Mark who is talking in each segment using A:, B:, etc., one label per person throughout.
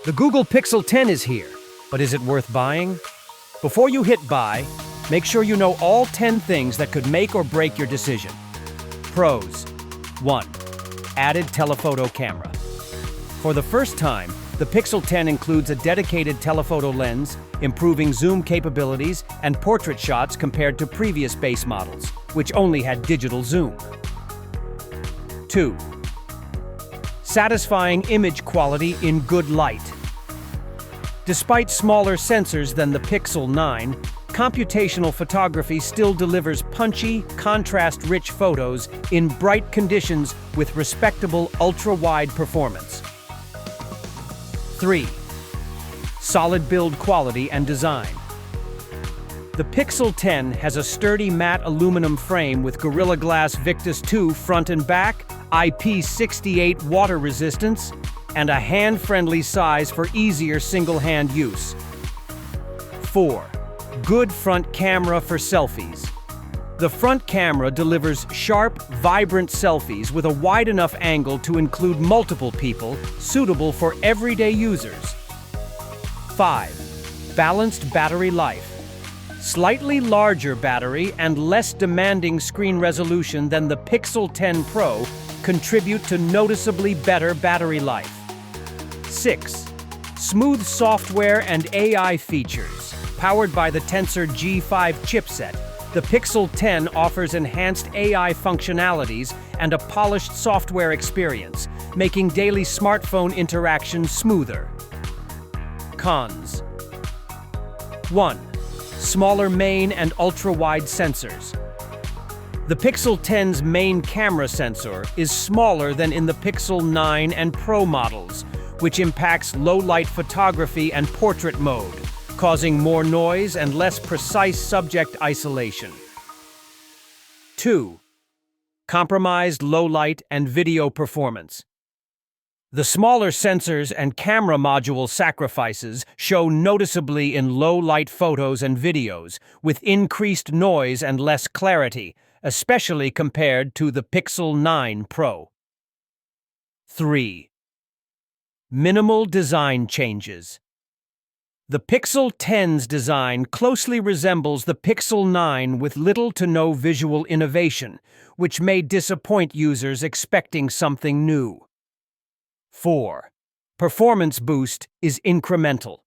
A: The Google Pixel 10 is here, but is it worth buying? Before you hit buy, make sure you know all 10 things that could make or break your decision. Pros. 1. Added telephoto camera. For the first time, the Pixel 10 includes a dedicated telephoto lens, improving zoom capabilities and portrait shots compared to previous base models, which only had digital zoom. 2. Satisfying image quality in good light. Despite smaller sensors than the Pixel 9, computational photography still delivers punchy, contrast-rich photos in bright conditions with respectable ultra-wide performance. 3. Solid build quality and design. The Pixel 10 has a sturdy matte aluminum frame with Gorilla Glass Victus 2 front and back, IP68 water resistance, and a hand-friendly size for easier single-hand use. 4. Good front camera for selfies. The front camera delivers sharp, vibrant selfies with a wide enough angle to include multiple people, suitable for everyday users. 5. Balanced battery life. Slightly larger battery and less demanding screen resolution than the Pixel 10 Pro contribute to noticeably better battery life. 6. Smooth software and AI features. Powered by the Tensor G5 chipset, the Pixel 10 offers enhanced AI functionalities and a polished software experience, making daily smartphone interaction smoother. Cons. 1. Smaller main and ultra-wide sensors. The Pixel 10's main camera sensor is smaller than in the Pixel 9 and Pro models, which impacts low-light photography and portrait mode, causing more noise and less precise subject isolation. 2. Compromised low-light and video performance. The smaller sensors and camera module sacrifices show noticeably in low-light photos and videos, with increased noise and less clarity, especially compared to the Pixel 9 Pro. 3. Minimal design changes. The Pixel 10's design closely resembles the Pixel 9 with little to no visual innovation, which may disappoint users expecting something new. 4. Performance boost is incremental.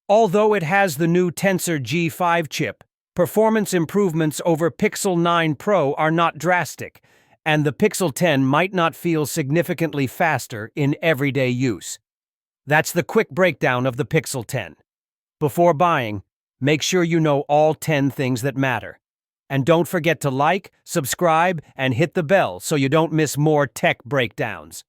A: Although it has the new Tensor G5 chip, performance improvements over Pixel 9 Pro are not drastic, and the Pixel 10 might not feel significantly faster in everyday use. That's the quick breakdown of the Pixel 10. Before buying, make sure you know all 10 things that matter. And don't forget to like, subscribe, and hit the bell so you don't miss more tech breakdowns.